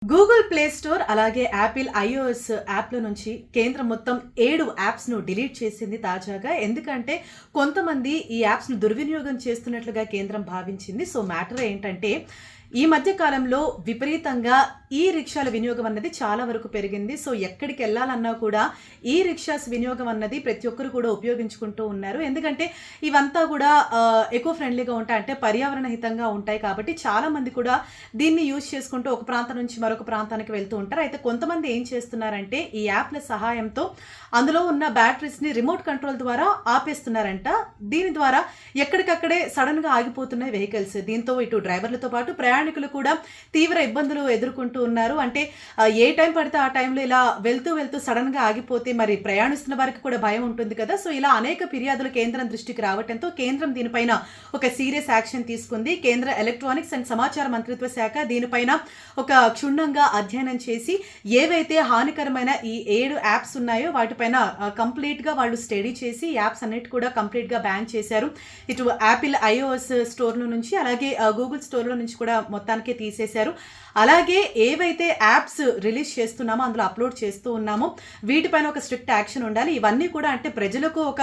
Google play store అలాగే Apple iOS యాప్ల నుంచి కేంద్రం మొత్తం 7 యాప్స్ను డిలీట్ చేసింది తాజాగా. ఎందుకంటే కొంతమంది ఈ యాప్స్ను దుర్వినియోగం చేస్తున్నట్లుగా కేంద్రం భావించింది. సో మ్యాటర్ ఏంటంటే ఈ మధ్య కాలంలో విపరీతంగా ఈ రిక్షాల వినియోగం అన్నది చాలా వరకు పెరిగింది. సో ఎక్కడికి వెళ్ళాలన్నా కూడా ఈ రిక్షాస్ వినియోగం అన్నది ప్రతి ఒక్కరు కూడా ఉపయోగించుకుంటూ ఉన్నారు. ఎందుకంటే ఇవంతా కూడా ఎకో ఫ్రెండ్లీగా ఉంటాయి, అంటే పర్యావరణ హితంగా ఉంటాయి కాబట్టి చాలా మంది కూడా దీన్ని యూజ్ చేసుకుంటూ ఒక ప్రాంతం నుంచి మరొక ప్రాంతానికి వెళ్తూ ఉంటారు. అయితే కొంతమంది ఏం చేస్తున్నారంటే ఈ యాప్ల సహాయంతో అందులో ఉన్న బ్యాటరీస్ని రిమోట్ కంట్రోల్ ద్వారా ఆపేస్తున్నారంట. దీని ద్వారా ఎక్కడికక్కడే సడన్గా ఆగిపోతున్నాయి వెహికల్స్. దీంతో ఇటు డ్రైవర్లతో పాటు ప్రయాణికులు కూడా తీవ్ర ఇబ్బందులు ఎదుర్కొంటూ ఉన్నారు. అంటే ఏ టైం పడితే ఆ టైంలో ఇలా వెళ్తూ సడన్గా ఆగిపోతే మరి ప్రయాణిస్తున్న వారికి కూడా భయం ఉంటుంది కదా. సో ఇలా అనేక ఫిర్యాదులు కేంద్రం దృష్టికి రావడంతో కేంద్రం దీనిపైన ఒక సీరియస్ యాక్షన్ తీసుకుంది. కేంద్ర ఎలక్ట్రానిక్స్ అండ్ సమాచార మంత్రిత్వ శాఖ దీనిపైన ఒక క్షుణ్ణంగా అధ్యయనం చేసి ఏవైతే హానికరమైన ఈ 7 యాప్స్ ఉన్నాయో వాటిపైన కంప్లీట్గా వాళ్ళు స్టడీ చేసి యాప్స్ అన్నిటి కూడా కంప్లీట్గా బ్యాన్ చేశారు. ఇటు యాపిల్ ఐఓఎస్ స్టోర్ల నుంచి అలాగే గూగుల్ స్టోర్ల నుంచి కూడా మొత్తానికి తీసేశారు. అలాగే ఏవైతే యాప్స్ రిలీజ్ చేస్తున్నామో అందులో అప్లోడ్ చేస్తూ ఉన్నామో వీటిపైన ఒక స్ట్రిక్ట్ యాక్షన్ ఉండాలి. ఇవన్నీ కూడా అంటే ప్రజలకు ఒక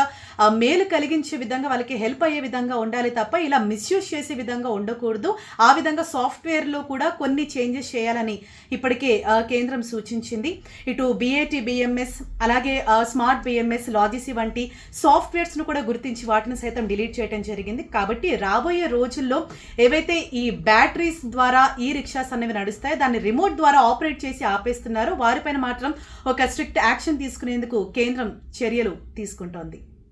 మేలు కలిగించే విధంగా వాళ్ళకి హెల్ప్ అయ్యే విధంగా ఉండాలి తప్ప ఇలా మిస్యూజ్ చేసే విధంగా ఉండకూడదు. ఆ విధంగా సాఫ్ట్వేర్లో కూడా కొన్ని చేంజెస్ చేయాలని ఇప్పటికే కేంద్రం సూచించింది. ఇటు బిఏటి బిఎంఎస్ అలాగే స్మార్ట్ బిఎంఎస్ లాజిసి వంటి సాఫ్ట్వేర్స్ను కూడా గుర్తించి వాటిని సైతం డిలీట్ చేయడం జరిగింది. కాబట్టి రాబోయే రోజుల్లో ఏవైతే ఈ బ్యాటరీస్ ద్వారా ఈ రిక్షాస్ అనేవి నడుస్తాయి, దాన్ని రిమోట్ ద్వారా ఆపరేట్ చేసి ఆపేస్తున్నారు. వారిపైన మాత్రం ఒక స్ట్రిక్ట్ యాక్షన్ తీసుకునేందుకు కేంద్రం చర్యలు తీసుకుంటోంది.